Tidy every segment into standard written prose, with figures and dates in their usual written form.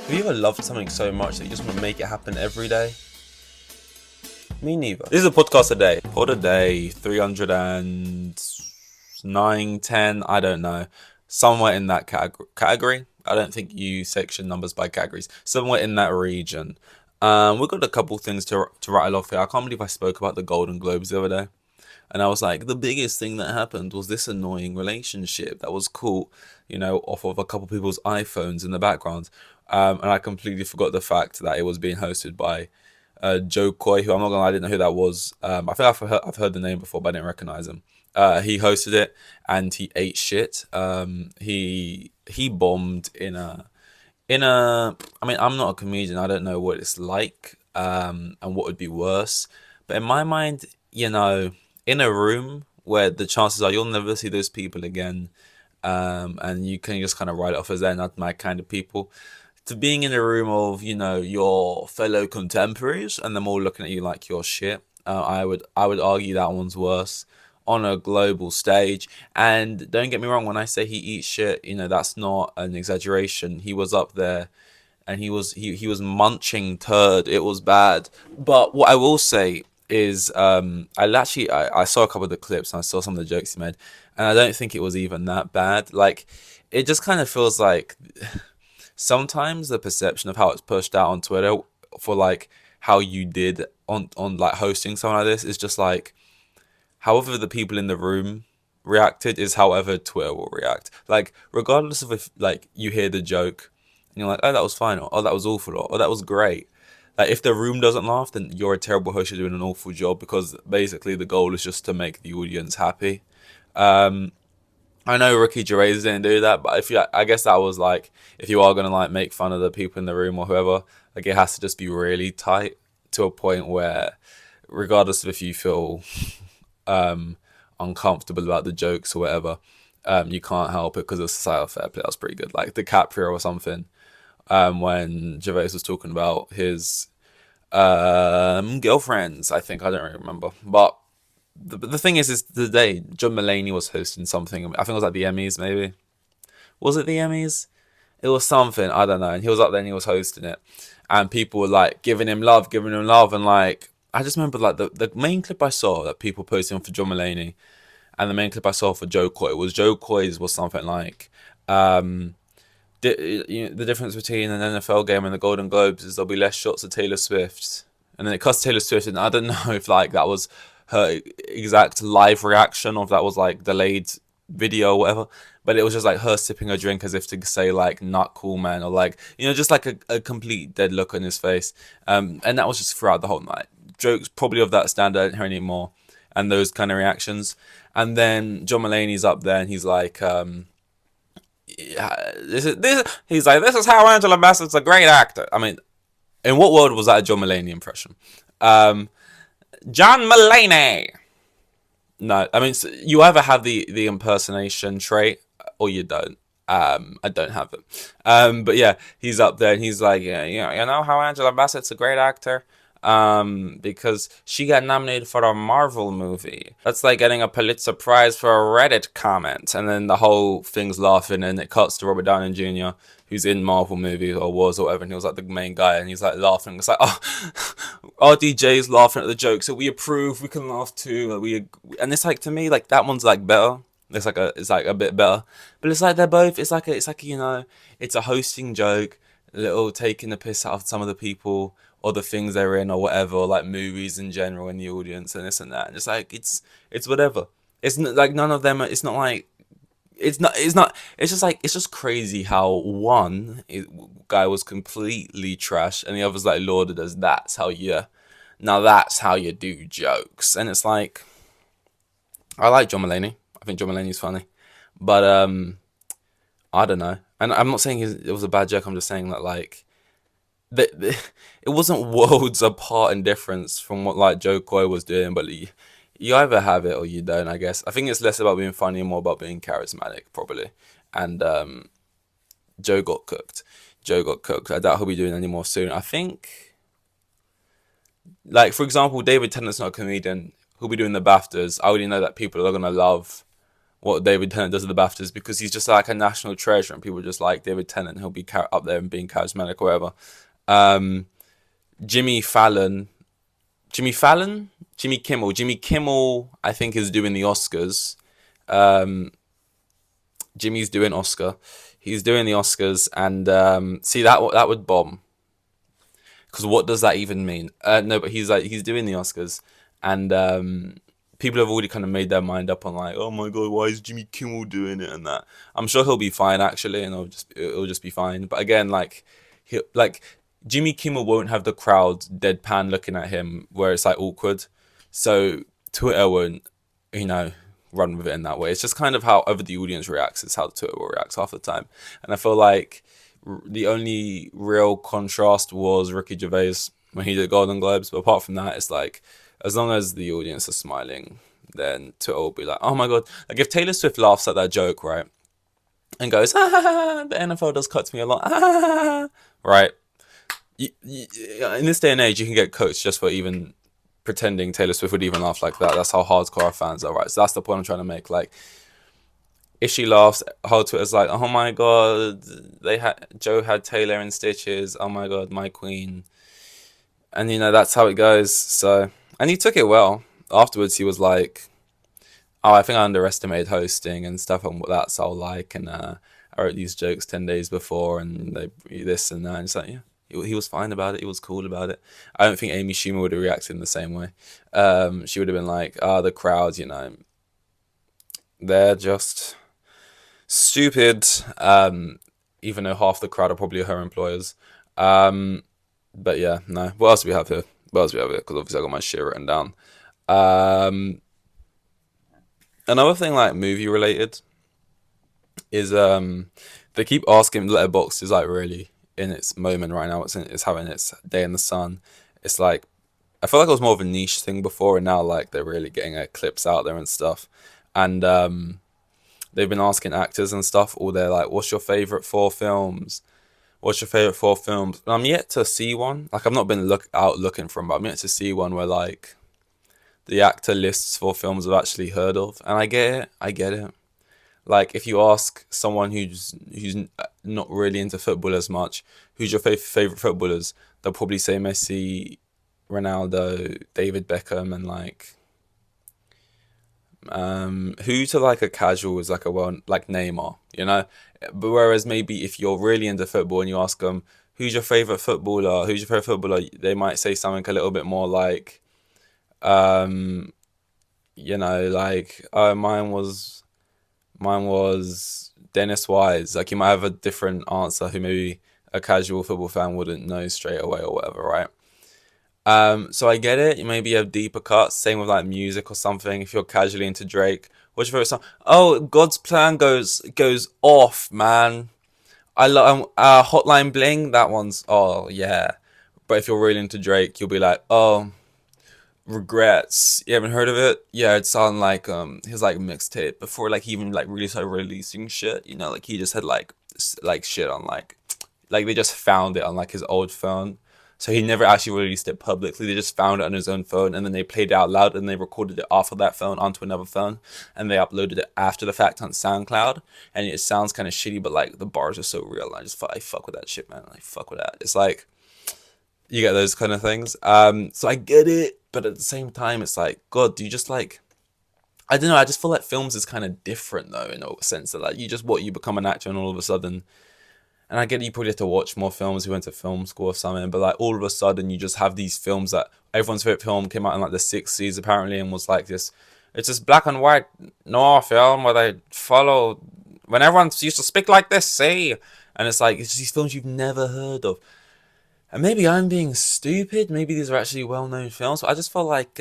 Have you ever loved something so much that you just want to make it happen every day? Me neither. This is a podcast a day. Pod a day, 309, 10, I don't know. Somewhere in that category. I don't think you section numbers by categories. Somewhere in that region. We've got a couple things to rattle off here. I can't believe I spoke about the Golden Globes the other day. And I was like, the biggest thing that happened was this annoying relationship that was caught, off of a couple people's iPhones in the background. And I completely forgot the fact that it was being hosted by Joe Coy, who I'm not gonna lie, I didn't know who that was. I think I've heard the name before, but I didn't recognize him. He hosted it and he ate shit. He bombed in a. I mean, I'm not a comedian. I don't know what it's like and what would be worse. But in my mind, in a room where the chances are you'll never see those people again, and you can just kind of write it off as they're not my kind of people, to being in a room of your fellow contemporaries and them all looking at you like you're shit. I would argue that one's worse on a global stage. And don't get me wrong, when I say he eats shit, that's not an exaggeration. He was up there and he was munching turd. It was bad. But what I will say is I saw a couple of the clips and I saw some of the jokes he made, and I don't think it was even that bad. Like, it just kind of feels like sometimes the perception of how it's pushed out on Twitter for like how you did on like hosting something like this is just like however the people in the room reacted is however Twitter will react. Like, regardless of if like you hear the joke and you're like, oh, that was fine, or oh, that was awful, or oh, that was great. Like, if the room doesn't laugh, then you're a terrible host. You're doing an awful job, because basically the goal is just to make the audience happy. I know Ricky Gervais didn't do that, but I guess that was like, if you are gonna like make fun of the people in the room or whoever, like, it has to just be really tight to a point where, regardless of if you feel uncomfortable about the jokes or whatever, you can't help it because of societal fair play. That was pretty good. Like DiCaprio or something, when Gervais was talking about his girlfriends, I think, I don't really remember, but the thing is the day John Mulaney was hosting something. I think it was like the Emmys, maybe. Was it the Emmys? It was something, I don't know. And he was up there and he was hosting it, and people were like giving him love, and like, I just remember like the main clip I saw that people posting for John Mulaney, and the main clip I saw for Joe Coy was Joe Coy's was something like, the difference between an NFL game and the Golden Globes is there'll be less shots of Taylor Swift, and then it cuts Taylor Swift, and I don't know if like that was her exact live reaction or if that was like delayed video or whatever, but it was just like her sipping a drink as if to say like, not cool, man, or like, just like a complete dead look on his face, and that was just throughout the whole night. Jokes probably of that standard I don't hear anymore, and those kind of reactions. And then John Mulaney's up there and he's like, yeah, he's like, this is how Angela Bassett's a great actor. I mean, in what world was that a John Mulaney impression? John Mulaney. No, I mean, so you either have the impersonation trait or you don't. I don't have it. But yeah, he's up there and he's like, yeah, you know how Angela Bassett's a great actor? Because she got nominated for a Marvel movie. That's like getting a Pulitzer Prize for a Reddit comment. And then the whole thing's laughing, and it cuts to Robert Downey Jr., who's in Marvel movies or was or whatever, and he was like the main guy, and he's like laughing. It's like, oh, RDJ's laughing at the joke, so we approve. We can laugh too. And it's like, to me, like, that one's like better. It's like a bit better, but it's like they're both. It's like it's a hosting joke, a little taking the piss out of some of the people or the things they're in or whatever, or like movies in general in the audience and this and that. And it's like, it's whatever. It's not, like, none of them. It's not like, it's not. It's just like, it's just crazy how one guy was completely trash and the other's like lauded as that's how you do jokes. And it's like, I like John Mulaney. I think John Mulaney's funny, but I don't know. And I'm not saying it was a bad joke. I'm just saying that, like, it wasn't worlds apart in difference from what like Joe Coy was doing, but you either have it or you don't, I guess. I think it's less about being funny and more about being charismatic, probably. And Joe got cooked. I doubt he'll be doing any more soon. I think, like, for example, David Tennant's not a comedian. He'll be doing the BAFTAs. I already know that people are gonna love what David Tennant does at the BAFTAs, because he's just like a national treasure and people just like David Tennant. He'll be up there and being charismatic or whatever. Um, Jimmy Fallon, Jimmy Fallon, Jimmy Kimmel, I think is doing the Oscars. Um, Jimmy's doing Oscar. He's doing the Oscars, and see that would bomb. Because what does that even mean? No, but he's doing the Oscars, and people have already kind of made their mind up on like, oh my god, why is Jimmy Kimmel doing it and that. I'm sure he'll be fine actually, and it'll just be fine. But again, like Jimmy Kimmel won't have the crowd deadpan looking at him where it's like awkward. So Twitter won't, you know, run with it in that way. It's just kind of however the audience reacts is how Twitter will react half the time. And I feel like the only real contrast was Ricky Gervais when he did Golden Globes. But apart from that, it's like as long as the audience is smiling, then Twitter will be like, oh my god. Like if Taylor Swift laughs at that joke, right, and goes, ah, the NFL does cut to me a lot, ah, right. In this day and age, you can get coached just for even pretending Taylor Swift would even laugh like that. That's how hardcore our fans are, right? So that's the point I'm trying to make. Like, if she laughs, whole Twitter's like, oh my god, Joe had Taylor in stitches. Oh my god, my queen. And that's how it goes. So, and he took it well. Afterwards, he was like, oh, I think I underestimated hosting and stuff and what that's all like. And I wrote these jokes 10 days before, and they this and that. And it's like, yeah. He was fine about it. He was cool about it. I don't think Amy Schumer would have reacted in the same way. She would have been like, the crowd, they're just stupid. Even though half the crowd are probably her employers. But yeah, no. What else do we have here? Because obviously I got my shit written down. Another thing like movie related is they keep asking Letterboxd is like really in its moment right now. It's having its day in the sun. It's like I feel like it was more of a niche thing before, and now like they're really getting clips out there and stuff. And they've been asking actors and stuff, or they're like, "What's your favorite four films? What's your favorite four films?" And I'm yet to see one. Like I've not been out looking for them, but I'm yet to see one where like the actor lists four films I've actually heard of, and I get it. I get it. Like if you ask someone who's not really into football as much, who's your favorite footballers, they'll probably say Messi, Ronaldo, David Beckham, and like who to like a casual is like like Neymar, But whereas maybe if you're really into football and you ask them who's your favorite footballer, they might say something a little bit more like um like mine was Dennis Wise. Like you might have a different answer who maybe a casual football fan wouldn't know straight away or whatever, right? So I get it. You maybe have deeper cuts. Same with like music or something. If you're casually into Drake, what's your favorite song? Oh, God's Plan goes off, man. I love Hotline Bling. That one's yeah. But if you're really into Drake, you'll be like, oh, Regrets. You haven't heard of it? Yeah, it's on like his like mixtape before like he even like really started releasing shit. Like he just had like shit on like they just found it on like his old phone. So he never actually released it publicly. They just found it on his own phone, and then they played it out loud, and they recorded it off of that phone onto another phone, and they uploaded it after the fact on SoundCloud. And it sounds kind of shitty, but like the bars are so real. I fuck with that shit, man. I fuck with that. It's like you get those kind of things. So I get it, but at the same time, it's like, God, do you just like? I don't know. I just feel like films is kind of different though, in a sense that like you become an actor, and all of a sudden. And I get you probably have to watch more films. You went to film school or something, but like all of a sudden you just have these films that everyone's favorite film came out in like the 60s apparently, and was like this. It's this black and white noir film where they follow when everyone used to speak like this. See, and it's like it's just these films you've never heard of. And maybe I'm being stupid. Maybe these are actually well-known films. But I just feel like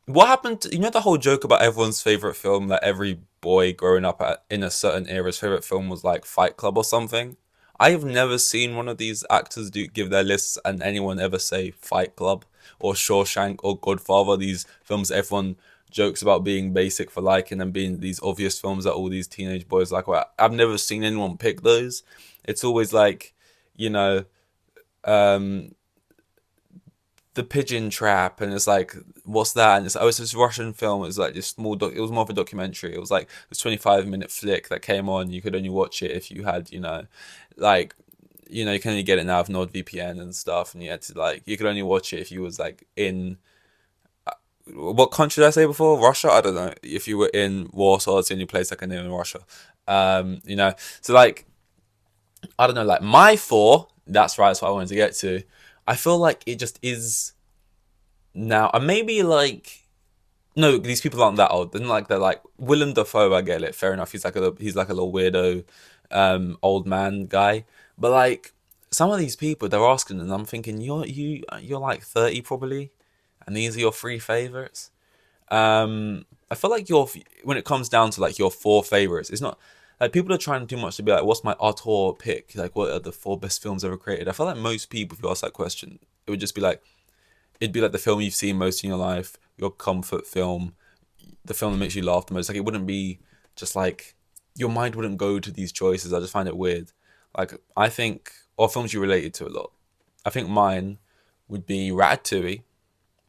what happened to, the whole joke about everyone's favorite film, that every boy growing up in a certain era's favorite film was like Fight Club or something. I've never seen one of these actors give their lists and anyone ever say Fight Club or Shawshank or Godfather, these films everyone jokes about being basic for liking and being these obvious films that all these teenage boys like. Well, I've never seen anyone pick those. It's always like, um, the pigeon trap, and it's like, what's that? And it's, oh, it's this Russian film. It was like this small it was more of a documentary. It was like this 25-minute flick that came on. You could only watch it if you had, like, you can only get it now with NordVPN and stuff, and you had to, like, you could only watch it if you was like in, what country did I say before? Russia? I don't know. If you were in Warsaw, it's the only place I can name in Russia. So like, I don't know, like my four, that's right, that's what I wanted to get to. I feel like it just is now, and maybe like, no, these people aren't that old. Then like they're like Willem Dafoe, I get it, fair enough. He's like a little weirdo, old man guy. But like some of these people, they're asking, and I'm thinking, you're like 30 probably, and these are your three favorites. I feel like when it comes down to like your four favorites, it's not like people are trying too much to be like, what's my auteur pick? Like, what are the four best films ever created? I feel like most people, if you ask that question, it would just be like, it'd be like the film you've seen most in your life, your comfort film, the film that makes you laugh the most. Like, it wouldn't be just like, your mind wouldn't go to these choices. I just find it weird. Like, I think, or films you related to a lot. I think mine would be Ratatouille,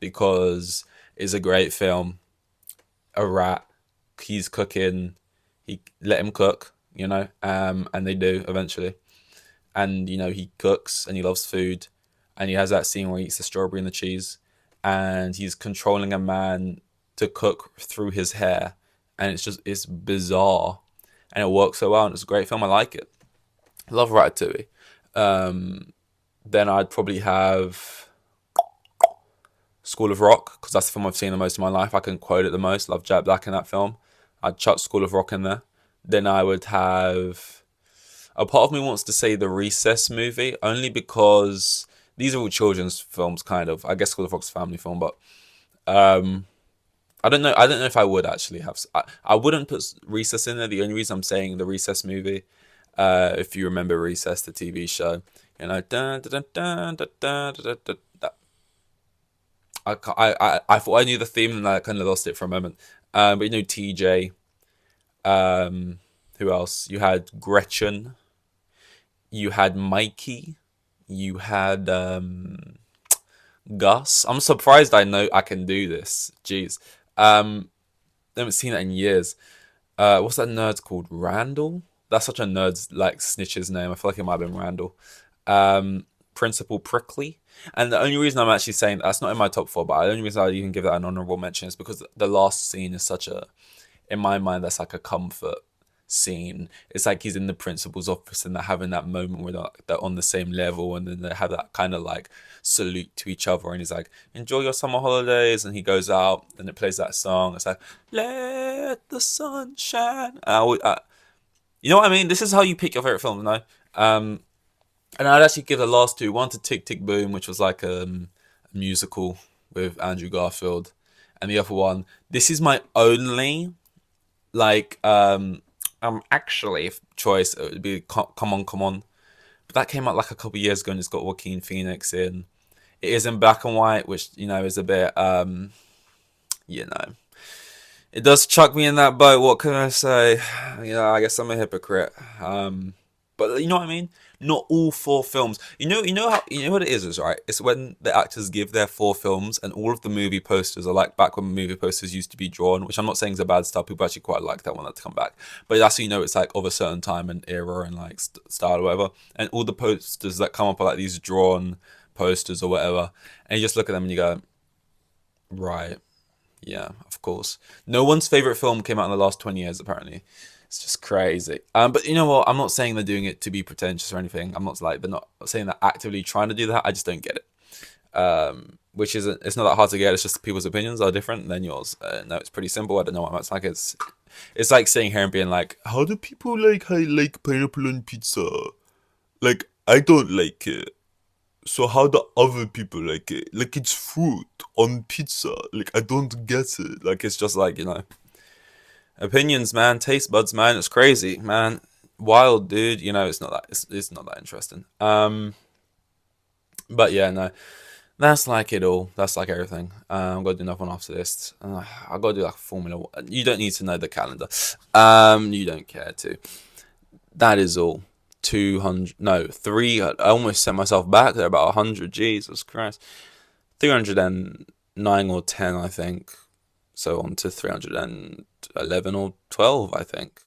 because it's a great film. A rat, he's cooking, he let him cook, and they do eventually. And he cooks and he loves food, and he has that scene where he eats the strawberry and the cheese, and he's controlling a man to cook through his hair, and it's bizarre, and it works so well, and it's a great film. I like it. Love Ratatouille. Then I'd probably have School of Rock, because that's the film I've seen the most in my life. I can quote it the most. Love Jack Black in that film. I'd chuck School of Rock in there. Then I would have, a part of me wants to say the Recess movie, only because these are all children's films, kind of. I guess School of Rock's a family film, but I don't know. I don't know if I would actually have. I wouldn't put Recess in there. The only reason I'm saying the Recess movie, if you remember Recess, the TV show, dun, dun, dun, dun, dun, dun, dun, dun. I thought I knew the theme, and I kind of lost it for a moment. But TJ. Who else? You had Gretchen. You had Mikey. You had Gus. I'm surprised I know I can do this. Jeez. I haven't seen that in years. What's that nerd called? Randall? That's such a nerd's like snitch's name. I feel like it might have been Randall. Principal Prickly. And the only reason I'm actually saying that's not in my top four, but the only reason I even give that an honorable mention is because the last scene is such a, in my mind, that's like a comfort scene. It's like he's in the principal's office and they're having that moment where they're on the same level, and then they have that kind of like salute to each other, and he's like, enjoy your summer holidays, and he goes out and it plays that song. It's like, let the sun shine. You know what I mean? This is how you pick your favorite film, no? And I'd actually give the last two, one to Tick Tick Boom, which was like a musical with Andrew Garfield, and the other one, this is my only like actually choice. It would be Come On, Come On, but that came out like a couple years ago, and it's got Joaquin Phoenix in. It is in black and white, which is a bit it does chuck me in that boat. What can I say? I guess I'm a hypocrite. But you know what I mean? Not all four films. You know what it is, right? It's when the actors give their four films, and all of the movie posters are like back when movie posters used to be drawn, which I'm not saying is a bad style. People actually quite like that one to come back. But that's it's like of a certain time and era and like style or whatever. And all the posters that come up are like these drawn posters or whatever. And you just look at them and you go, right, yeah, of course. No one's favorite film came out in the last 20 years, apparently. It's just crazy. But you know what? I'm not saying they're doing it to be pretentious or anything. I'm not like, they're not saying they're actively trying to do that. I just don't get it. Which isn't, it's not that hard to get. It's just people's opinions are different than yours. No, it's pretty simple. I don't know what it's like. It's like sitting here and being like, how do people like pineapple on pizza? Like, I don't like it. So how do other people like it? Like, it's fruit on pizza. Like, I don't get it. Like, it's just like, opinions, man, taste buds, man. It's crazy, man. Wild, dude. It's not that. It's not that interesting. But yeah, no. That's like it all. That's like everything. I'm gonna do another one after this. I gotta do like a Formula One. You don't need to know the calendar. You don't care to. That is all. 200. No, 3. I almost sent myself back there. About 100. Jesus Christ. 309 or 10, I think. So on to 311 or 12, I think.